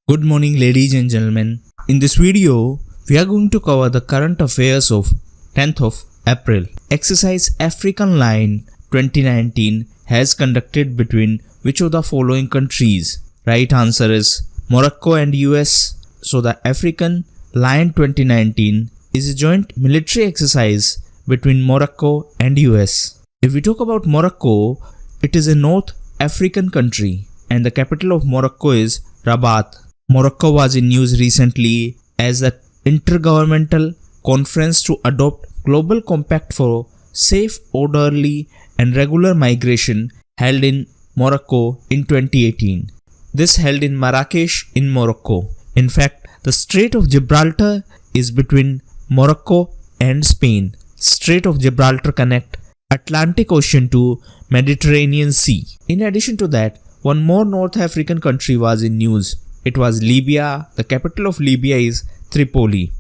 Good morning, ladies and gentlemen. In this video, we are going to cover the current affairs of 10th of April. Exercise African Line 2019 has conducted between which of the following countries? Right answer is Morocco and US. So the African Line 2019 is a joint military exercise between Morocco and US. If we talk about Morocco, it is a North African country and the capital of Morocco is Rabat. Morocco was in news recently as the Intergovernmental Conference to adopt Global Compact for Safe, Orderly and Regular Migration held in Morocco in 2018. This held in Marrakesh in Morocco. In fact, the Strait of Gibraltar is between Morocco and Spain. Strait of Gibraltar connect Atlantic Ocean to Mediterranean Sea. In addition to that, one more North African country was in news. It was Libya. The capital of Libya is Tripoli.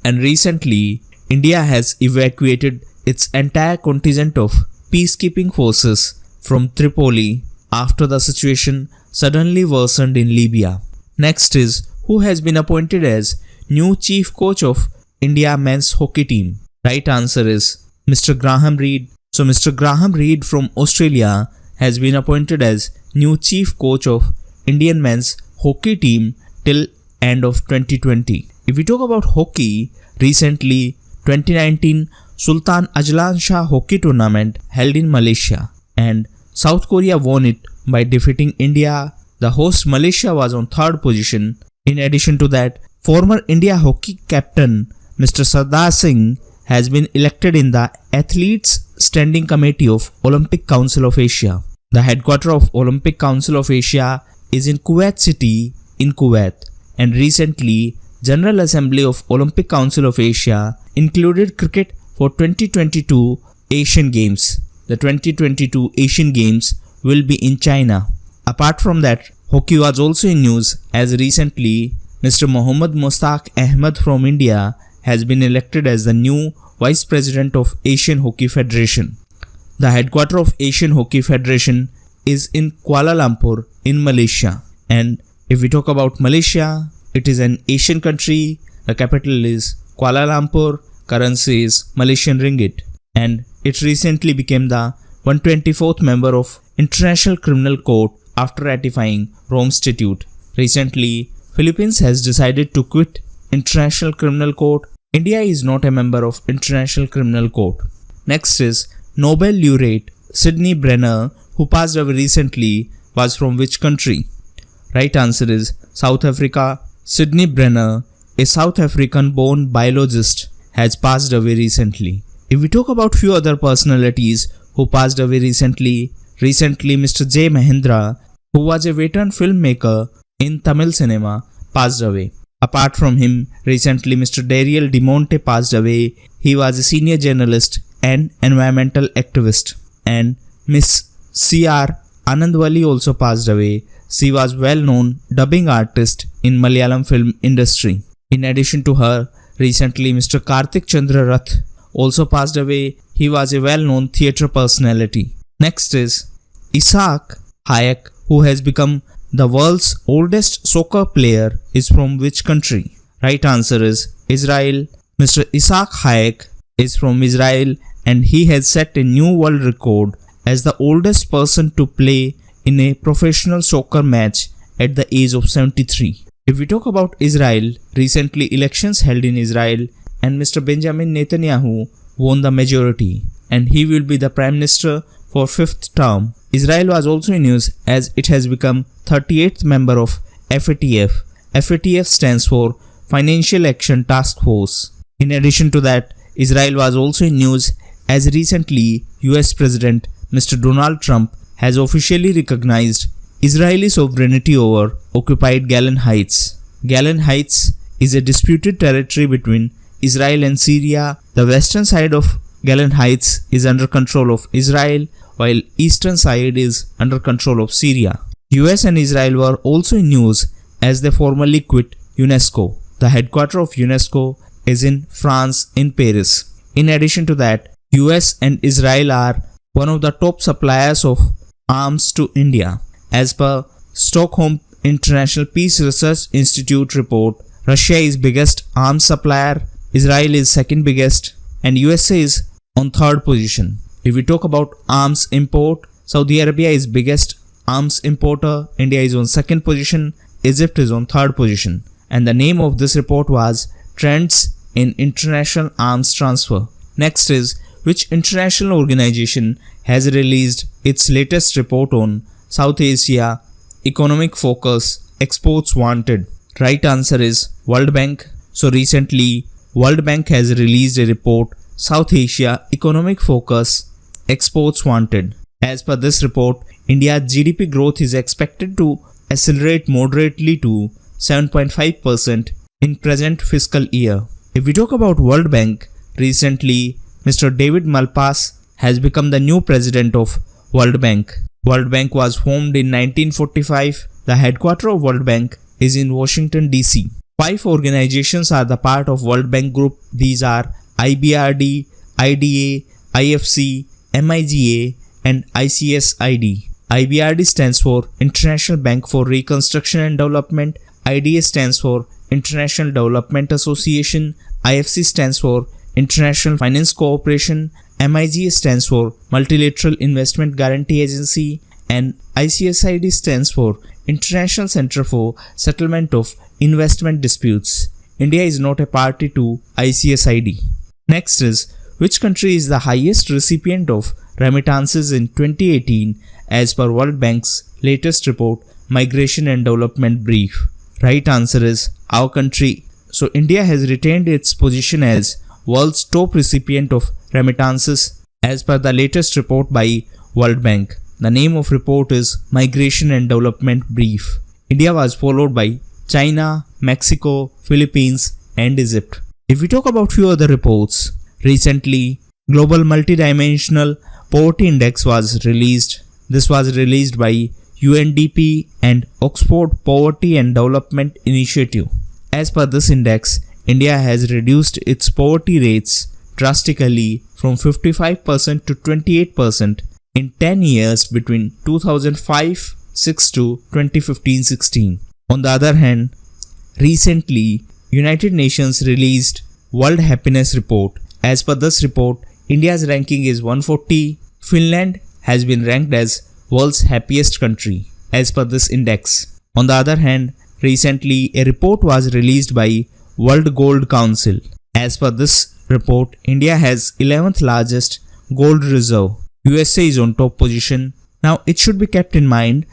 And recently, India has evacuated its entire contingent of peacekeeping forces from Tripoli after the situation suddenly worsened in Libya. Next is who has been appointed as new chief coach of India men's hockey team. Right answer is Mr. Graham Reid. So Mr. Graham Reid from Australia has been appointed as new chief coach of Indian men's hockey team till end of 2020. If we talk about hockey, recently 2019 Sultan Ajlan Shah hockey tournament held in Malaysia and South Korea won it by defeating India. The host Malaysia was on third position. In addition to that, former India hockey captain Mr. Sardar Singh has been elected in the Athletes Standing Committee of Olympic Council of Asia. The headquarters of Olympic Council of Asia is in Kuwait City in Kuwait, and recently General Assembly of Olympic Council of Asia included cricket for 2022 Asian Games. The 2022 Asian Games will be in China. Apart from that, hockey was also in news as recently Mr. Mohammad Mustaq Ahmed from India has been elected as the new Vice President of Asian Hockey Federation. The headquarters of Asian Hockey Federation is in Kuala Lumpur in Malaysia. And if we talk about Malaysia, it is an Asian country. The capital is Kuala Lumpur, currency is Malaysian Ringgit, and it recently became the 124th member of International Criminal Court after ratifying Rome Statute. Recently, Philippines has decided to quit International Criminal Court. India is not a member of International Criminal Court. Next is Nobel laureate Sidney Brenner, who passed away recently, was from which country? Right answer is South Africa. Sidney Brenner, a South African-born biologist, has passed away recently. If we talk about few other personalities who passed away recently Mr. J. Mahendra, who was a veteran filmmaker in Tamil cinema, passed away. Apart from him, recently Mr. Dariel DeMonte passed away. He was a senior journalist and environmental activist. And Miss C.R. Anandwali also passed away. She was well-known dubbing artist in Malayalam film industry. In addition to her, recently Mr. Karthik Chandra Rath also passed away. He was a well-known theatre personality. Next is Isaak Hayik, who has become the world's oldest soccer player, is from which country? Right answer is Israel. Mr. Isaak Hayik is from Israel and he has set a new world record as the oldest person to play in a professional soccer match at the age of 73. If we talk about Israel, recently elections held in Israel and Mr. Benjamin Netanyahu won the majority and he will be the Prime Minister for 5th term. Israel was also in news as it has become 38th member of FATF. FATF stands for Financial Action Task Force. In addition to that, Israel was also in news as recently US President Mr. Donald Trump has officially recognized Israeli sovereignty over occupied Golan Heights. Golan Heights is a disputed territory between Israel and Syria. The western side of Golan Heights is under control of Israel, while eastern side is under control of Syria. US and Israel were also in news as they formally quit UNESCO. The headquarters of UNESCO is in France in Paris. In addition to that, US and Israel are one of the top suppliers of arms to India. As per Stockholm International Peace Research Institute report, Russia is biggest arms supplier, Israel is second biggest, and USA is on third position. If we talk about arms import, Saudi Arabia is biggest arms importer, India is on second position, Egypt is on third position. And the name of this report was Trends in International Arms Transfer. Next is, which international organization has released its latest report on South Asia Economic Focus Exports Wanted? Right answer is World Bank. So recently, World Bank has released a report, South Asia Economic Focus Exports Wanted. As per this report, India's GDP growth is expected to accelerate moderately to 7.5% in present fiscal year. If we talk about World Bank, recently Mr. David Malpass has become the new president of World Bank. World Bank was formed in 1945. The headquarters of World Bank is in Washington, D.C. 5 organizations are the part of World Bank Group. These are IBRD, IDA, IFC, MIGA and ICSID. IBRD stands for International Bank for Reconstruction and Development, IDA stands for International Development Association, IFC stands for International Finance Corporation, MIGA stands for Multilateral Investment Guarantee Agency, and ICSID stands for International Center for Settlement of Investment Disputes. India is not a party to ICSID. Next is, which country is the highest recipient of remittances in 2018 as per World Bank's latest report, Migration and Development Brief? Right answer is our country. So India has retained its position as world's top recipient of remittances as per the latest report by World Bank. The name of report is Migration and Development Brief. India was followed by China, Mexico, Philippines and Egypt. If we talk about few other reports, recently Global Multidimensional Poverty Index was released. This was released by UNDP and Oxford Poverty and Development Initiative. As per this index, India has reduced its poverty rates drastically from 55% to 28% in 10 years between 2005-6 to 2015-16. On the other hand, recently United Nations released World Happiness Report. As per this report, India's ranking is 140. Finland has been ranked as world's happiest country as per this index. On the other hand, recently a report was released by World Gold Council. As per this report, India has 11th largest gold reserve. USA is on top position. Now it should be kept in mind,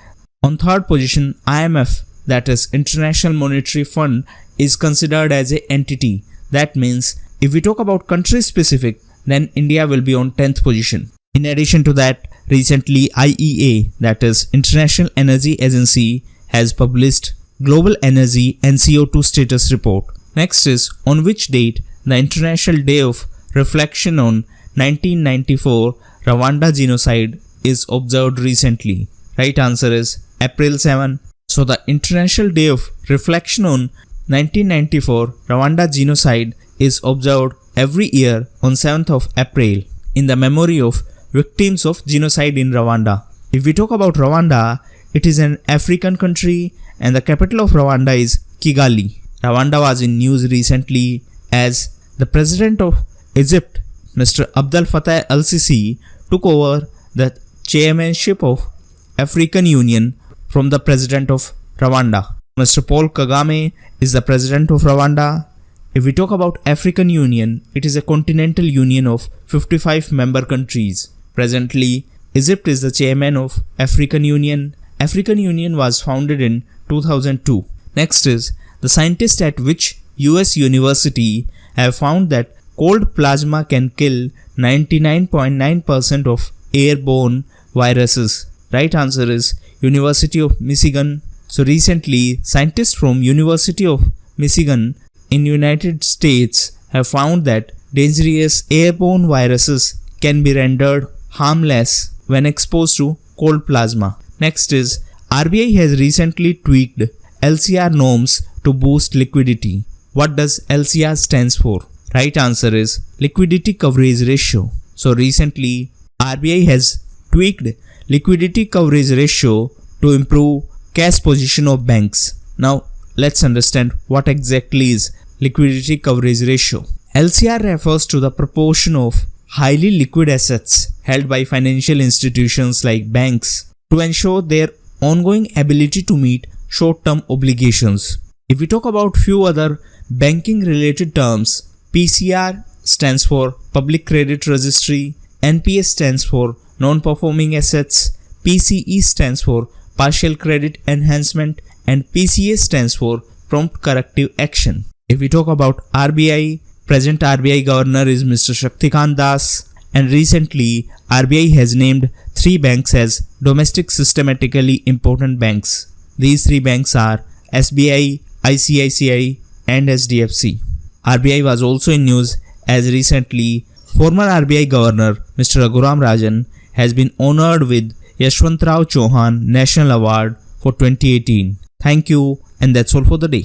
on third position IMF, that is International Monetary Fund, is considered as an entity. That means if we talk about country specific, then India will be on 10th position. In addition to that, recently IEA, that is International Energy Agency, has published Global Energy and CO2 Status Report. Next is, on which date the International Day of Reflection on 1994 Rwanda Genocide is observed recently? Right answer is April 7. So the International Day of Reflection on 1994 Rwanda Genocide is observed every year on 7th of April in the memory of victims of genocide in Rwanda. If we talk about Rwanda, it is an African country and the capital of Rwanda is Kigali. Rwanda was in news recently as the president of Egypt, Mr. Abdel Fattah al-Sisi, took over the chairmanship of African Union from the president of Rwanda. Mr. Paul Kagame is the president of Rwanda. If we talk about African Union, it is a continental union of 55 member countries. Presently, Egypt is the chairman of African Union. African Union was founded in 2002. Next is, the scientists at which US university have found that cold plasma can kill 99.9% of airborne viruses. Right answer is University of Michigan. So recently, scientists from University of Michigan in United States have found that dangerous airborne viruses can be rendered harmless when exposed to cold plasma. Next is, RBI has recently tweaked LCR norms to boost liquidity. What does LCR stands for? Right answer is liquidity coverage ratio. So recently, RBI has tweaked liquidity coverage ratio to improve cash position of banks. Now let's understand what exactly is liquidity coverage ratio. LCR refers to the proportion of highly liquid assets held by financial institutions like banks to ensure their ongoing ability to meet short-term obligations. If we talk about few other banking related terms, PCR stands for Public Credit Registry, NPS stands for Non-Performing Assets, PCE stands for Partial Credit Enhancement, and PCA stands for Prompt Corrective Action. If we talk about RBI, present RBI Governor is Mr. Shaktikant Das, and recently RBI has named 3 banks as domestic systematically important banks. These 3 banks are SBI, ICICI and SDFC. RBI was also in news as recently former RBI Governor Mr. Raghuram Rajan has been honored with Yashwantrao Chauhan National Award for 2018. Thank you, and that's all for the day.